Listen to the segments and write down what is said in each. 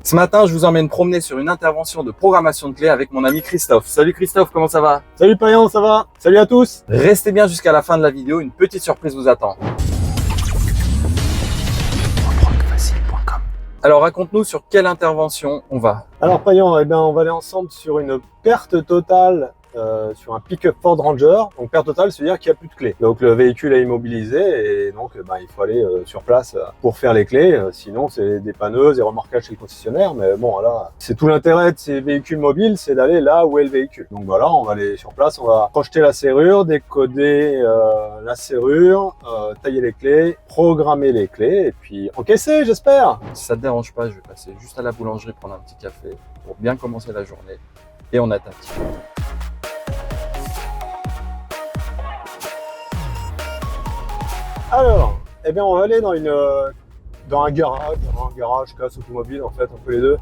Ce matin, je vous emmène promener sur une intervention de programmation de clés avec mon ami Christophe. Salut Christophe, comment ça va? Salut Payan, ça va? Salut à tous! Restez bien jusqu'à la fin de la vidéo, une petite surprise vous attend. Alors raconte-nous sur quelle intervention on va. Alors Payan, on va aller ensemble sur une perte totale sur un pick-up Ford Ranger. Donc perte totale, c'est-à-dire qu'il n'y a plus de clés. Donc le véhicule est immobilisé et donc il faut aller sur place pour faire les clés. Sinon c'est dépanneuses et remorquage chez le concessionnaire. Mais bon là, c'est tout l'intérêt de ces véhicules mobiles, c'est d'aller là où est le véhicule. Donc voilà, on va aller sur place, on va projeter la serrure, décoder la serrure, tailler les clés, programmer les clés et puis encaisser, j'espère. Si ça te dérange pas, je vais passer juste à la boulangerie prendre un petit café pour bien commencer la journée et on attaque. Alors, on va aller dans un garage casse automobile en fait, un peu les deux.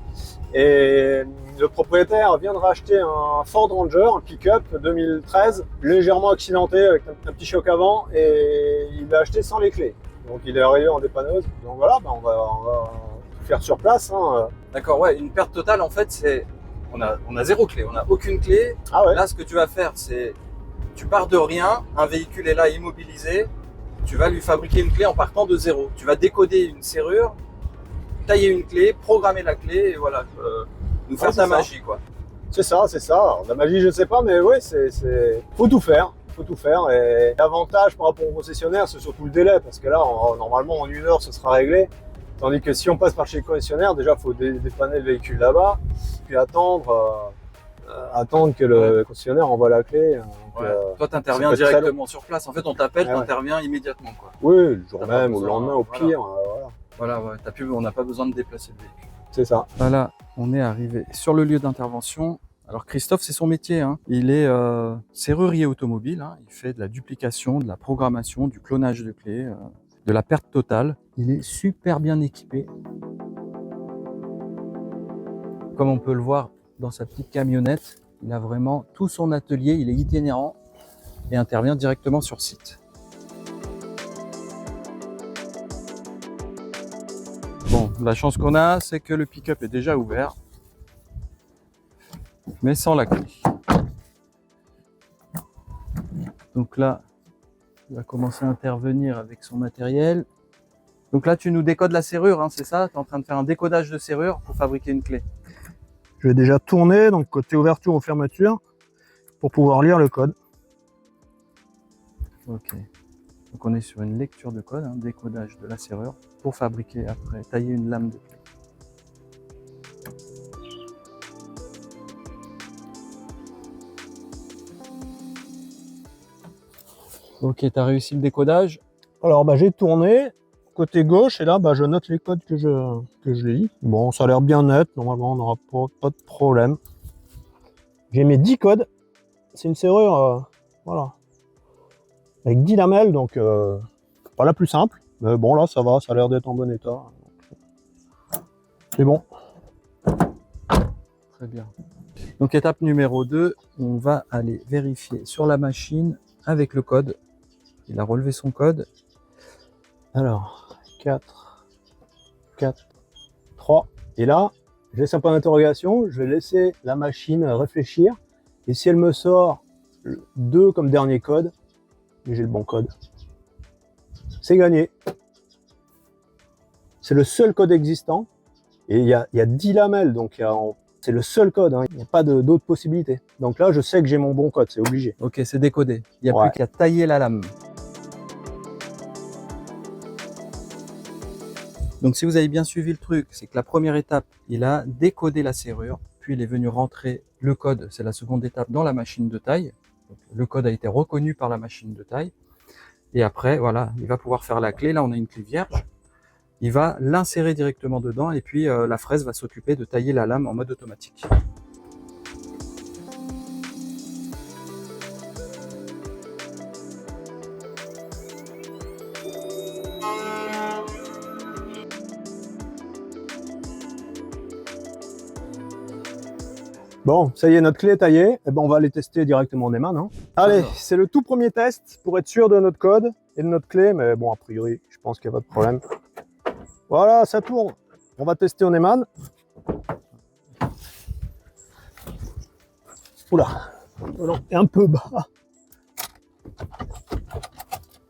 Et le propriétaire vient de racheter un Ford Ranger, un pick-up 2013, légèrement accidenté avec un petit choc avant et il l'a acheté sans les clés. Donc il est arrivé en dépanneuse. Donc voilà, on va faire sur place. D'accord, ouais, une perte totale en fait c'est... On a zéro clé, on n'a aucune clé. Ah ouais. Là ce que tu vas faire c'est... Tu pars de rien, un véhicule est là immobilisé. Tu vas lui fabriquer une clé en partant de zéro. Tu vas décoder une serrure, tailler une clé, programmer la clé et voilà, nous faire ta magie quoi. C'est ça, c'est ça. Alors, la magie, je sais pas, mais oui, faut tout faire. Faut tout faire. Et l'avantage par rapport au concessionnaire, c'est surtout le délai, parce que là, normalement, en 1 heure, ce sera réglé. Tandis que si on passe par chez le concessionnaire, déjà, il faut dépanner le véhicule là-bas, puis attendre que le concessionnaire envoie la clé. Ouais. Toi, tu interviens directement sur place. En fait, on t'appelle, tu interviens immédiatement. Quoi. Oui, le jour même ou le lendemain, au pire. Voilà, ouais. On n'a pas besoin de déplacer le véhicule. C'est ça. Voilà, on est arrivé sur le lieu d'intervention. Alors Christophe, c'est son métier. Hein. Il est serrurier automobile. Hein. Il fait de la duplication, de la programmation, du clonage de clés, de la perte totale. Il est super bien équipé. Comme on peut le voir dans sa petite camionnette, il a vraiment tout son atelier, il est itinérant et intervient directement sur site. Bon, la chance qu'on a, c'est que le pick-up est déjà ouvert, mais sans la clé. Donc là, il va commencer à intervenir avec son matériel. Donc là, tu nous décodes la serrure, hein, c'est ça? Tu es en train de faire un décodage de serrure pour fabriquer une clé. Je vais déjà tourner, donc côté ouverture ou fermeture, pour pouvoir lire le code. Ok. Donc on est sur une lecture de code, décodage de la serrure, pour fabriquer après, tailler une lame de clé. Ok, tu as réussi le décodage? Alors j'ai tourné côté gauche et là je note les codes que je lis. Bon, ça a l'air bien net, normalement on n'aura pas de problème. J'ai mes 10 codes, c'est une serrure voilà, avec 10 lamelles, donc pas la plus simple, mais bon là ça va, ça a l'air d'être en bon état. C'est bon. Très bien. Donc étape numéro 2, on va aller vérifier sur la machine avec le code. Il a relevé son code. Alors, 4, 3. Et là, je laisse un point d'interrogation. Je vais laisser la machine réfléchir. Et si elle me sort 2 comme dernier code, j'ai le bon code, c'est gagné. C'est le seul code existant. Et il y a 10 lamelles, donc c'est le seul code. Il n'y a pas d'autres possibilités. Donc là, je sais que j'ai mon bon code, c'est obligé. Ok, c'est décodé. Il n'y a plus qu'à tailler la lame. Donc si vous avez bien suivi le truc, c'est que la première étape, il a décodé la serrure, puis il est venu rentrer le code, c'est la seconde étape, dans la machine de taille. Donc, le code a été reconnu par la machine de taille. Et après, voilà, il va pouvoir faire la clé. Là, on a une clé vierge. Il va l'insérer directement dedans et puis la fraise va s'occuper de tailler la lame en mode automatique. Bon, ça y est, notre clé est taillée. On va aller tester directement en Eman. Allez, c'est le tout premier test pour être sûr de notre code et de notre clé. Mais bon, a priori, je pense qu'il n'y a pas de problème. Voilà, ça tourne. On va tester en Eman. Oula, le volant est un peu bas.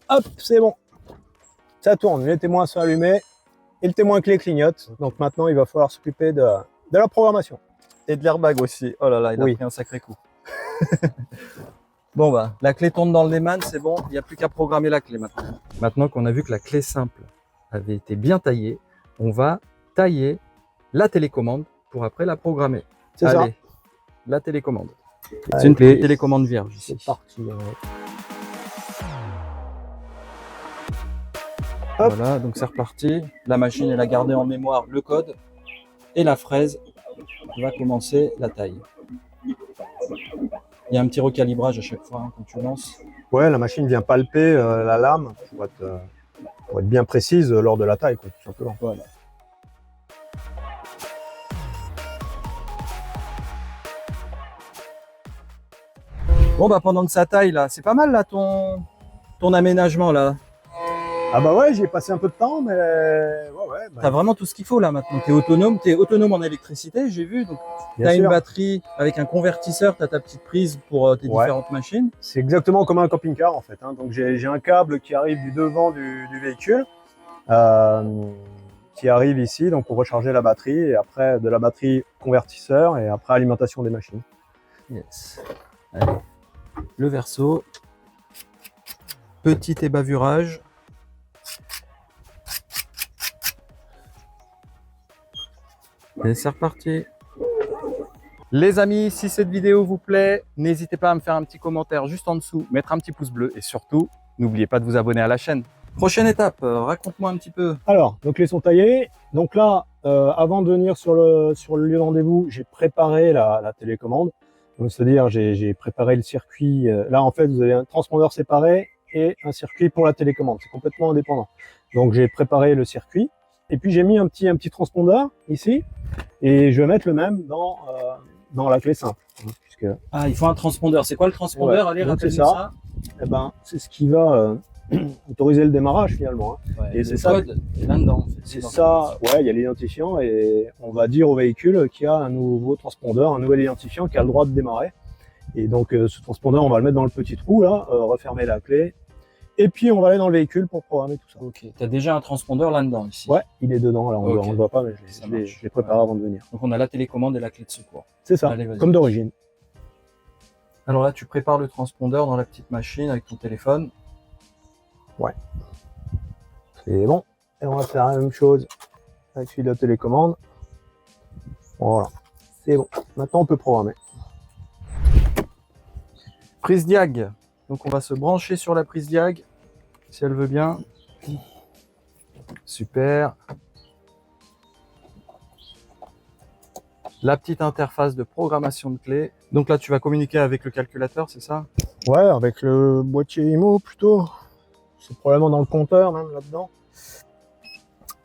Hop, c'est bon. Ça tourne, les témoins sont allumés et le témoin clé clignote. Donc maintenant, il va falloir s'occuper de la programmation. Et de l'airbag aussi. Oh là là, il a Oui. pris un sacré coup. Bon bah, la clé tourne dans le Lehman, c'est bon, il n'y a plus qu'à programmer la clé maintenant. Maintenant qu'on a vu que la clé simple avait été bien taillée, on va tailler la télécommande pour après la programmer. C'est ça. Allez, la télécommande. Allez, C'est une clé télécommande vierge ici. C'est parti. Voilà, donc c'est reparti. La machine, elle a gardé en mémoire le code et la fraise va commencer la taille. Il y a un petit recalibrage à chaque fois hein, quand tu lances. Ouais, la machine vient palper la lame pour être bien précise lors de la taille, quoi, tout simplement. Voilà. Bon bah pendant que ça taille là, c'est pas mal là ton aménagement là. Ah bah ouais, j'y ai passé un peu de temps, mais ouais. T'as vraiment tout ce qu'il faut là maintenant. T'es autonome en électricité, j'ai vu. Donc t'as une batterie avec un convertisseur, t'as ta petite prise pour tes différentes machines. C'est exactement comme un camping-car en fait. Hein. Donc j'ai un câble qui arrive du devant du véhicule, qui arrive ici, donc pour recharger la batterie, et après de la batterie convertisseur, et après alimentation des machines. Yes. Allez. Le verso. Petit ébavurage. Et c'est reparti. Les amis, si cette vidéo vous plaît, n'hésitez pas à me faire un petit commentaire juste en dessous, mettre un petit pouce bleu et surtout, n'oubliez pas de vous abonner à la chaîne. Prochaine étape, raconte-moi un petit peu. Alors, donc les sont taillés. Donc là, avant de venir sur le lieu de rendez-vous, j'ai préparé la télécommande. Donc c'est-à-dire j'ai préparé le circuit. Là en fait, vous avez un transpondeur séparé et un circuit pour la télécommande. C'est complètement indépendant. Donc j'ai préparé le circuit et puis j'ai mis un petit transpondeur ici et je vais mettre le même dans la clé simple. Puisque... Ah, il faut un transpondeur. C'est quoi le transpondeur? Allez, rappelle-nous ça. Eh ben, c'est ce qui va autoriser le démarrage finalement. Hein. Ouais, et c'est ça. Code est là-dedans. En fait. C'est ça. Ouais, il y a l'identifiant et on va dire au véhicule qu'il y a un nouveau transpondeur, un nouvel identifiant qui a le droit de démarrer. Et donc ce transpondeur, on va le mettre dans le petit trou là, refermer la clé. Et puis on va aller dans le véhicule pour programmer tout ça. Ok. Tu as déjà un transpondeur là-dedans ici. Ouais, il est dedans. Là, on le voit pas, mais je l'ai préparé avant de venir. Donc on a la télécommande et la clé de secours. C'est ça, comme d'origine. Alors là, tu prépares le transpondeur dans la petite machine avec ton téléphone. Ouais. C'est bon. Et on va faire la même chose avec celui de la télécommande. Voilà. C'est bon. Maintenant, on peut programmer. Prise diag. Donc on va se brancher sur la prise diag, si elle veut bien. Super. La petite interface de programmation de clé. Donc là, tu vas communiquer avec le calculateur, c'est ça? Ouais, avec le boîtier IMO plutôt. C'est probablement dans le compteur même là-dedans.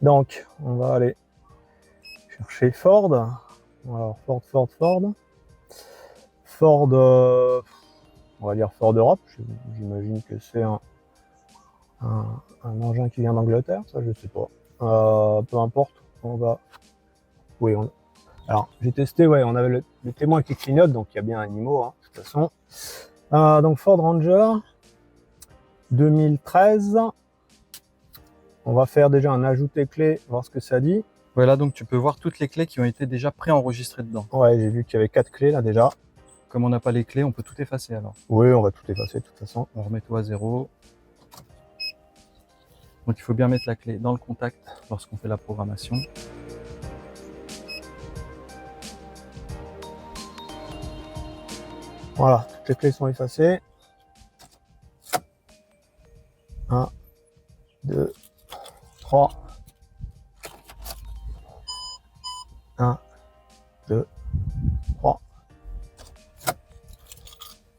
Donc, on va aller chercher Ford. Alors, Ford. Ford, on va dire Ford Europe. J'imagine que c'est un engin qui vient d'Angleterre, ça je sais pas. Peu importe, on va... Oui, alors j'ai testé, ouais, on avait le témoin qui clignote, donc il y a bien un IMO, hein, de toute façon. Donc Ford Ranger 2013. On va faire déjà un ajouter clé, voir ce que ça dit. Voilà, donc tu peux voir toutes les clés qui ont été déjà préenregistrées dedans. Ouais, j'ai vu qu'il y avait 4 clés là déjà. Comme on n'a pas les clés, on peut tout effacer alors. Oui, on va tout effacer de toute façon. On remet tout à 0. Donc il faut bien mettre la clé dans le contact lorsqu'on fait la programmation. Voilà, toutes les clés sont effacées. 1, 2, 3. 1, 2, 3.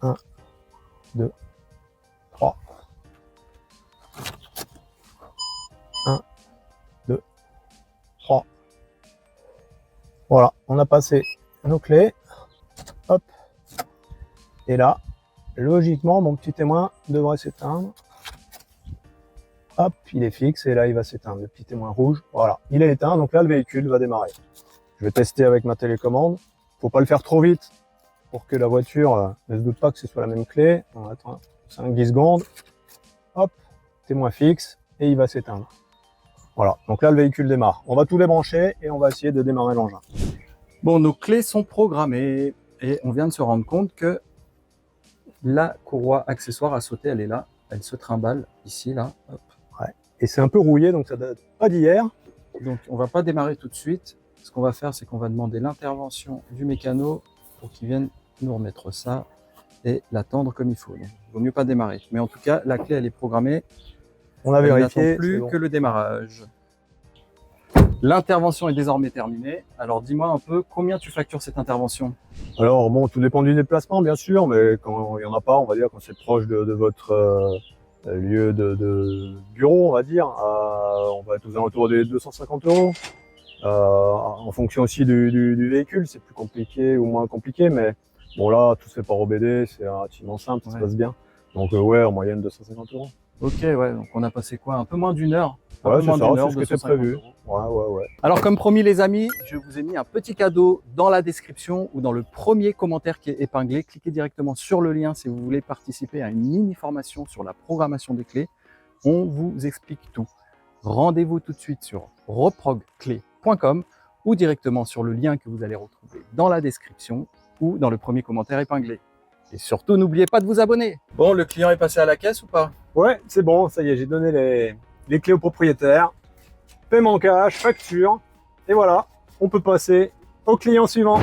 1, 2, 3. 1, 2, 3. Voilà, on a passé nos clés. Hop. Et là, logiquement, mon petit témoin devrait s'éteindre. Hop, il est fixe et là, il va s'éteindre. Le petit témoin rouge, voilà. Il est éteint, donc là, le véhicule va démarrer. Je vais tester avec ma télécommande. Faut pas le faire trop vite pour que la voiture ne se doute pas que ce soit la même clé. On attend 5-10 secondes. Hop, témoin fixe et il va s'éteindre. Voilà, donc là le véhicule démarre. On va tout les brancher et on va essayer de démarrer l'engin. Bon, nos clés sont programmées et on vient de se rendre compte que la courroie accessoire à sauter, elle est là. Elle se trimballe ici, là. Hop. Et c'est un peu rouillé, donc ça date pas d'hier. Donc, on va pas démarrer tout de suite. Ce qu'on va faire, c'est qu'on va demander l'intervention du mécano pour qu'il vienne nous remettre ça et l'attendre comme il faut. Donc, il vaut mieux pas démarrer. Mais en tout cas, la clé, elle est programmée. On a Elle vérifié. n'attend plus que le démarrage. L'intervention est désormais terminée. Alors, dis-moi un peu combien tu factures cette intervention? Alors bon, tout dépend du déplacement, bien sûr, mais quand il y en a pas, on va dire quand c'est proche de votre lieu de bureau, on va dire, on va être aux alentours des 250 €. En fonction aussi du véhicule, c'est plus compliqué ou moins compliqué, mais bon là, tout se fait par OBD, c'est relativement simple, ça se passe bien. Donc ouais, en moyenne 250 €. Ok, ouais, donc on a passé quoi? Un peu moins d'une heure? Ouais, c'est ça, c'est ce que c'est prévu. Ouais. Alors comme promis les amis, je vous ai mis un petit cadeau dans la description ou dans le premier commentaire qui est épinglé. Cliquez directement sur le lien si vous voulez participer à une mini formation sur la programmation des clés. On vous explique tout. Rendez-vous tout de suite sur reprogclés.com ou directement sur le lien que vous allez retrouver dans la description ou dans le premier commentaire épinglé. Et surtout, n'oubliez pas de vous abonner. Bon, le client est passé à la caisse ou pas? Ouais, c'est bon, ça y est, j'ai donné les clés au propriétaire. Paiement cash, facture, et voilà, on peut passer au client suivant.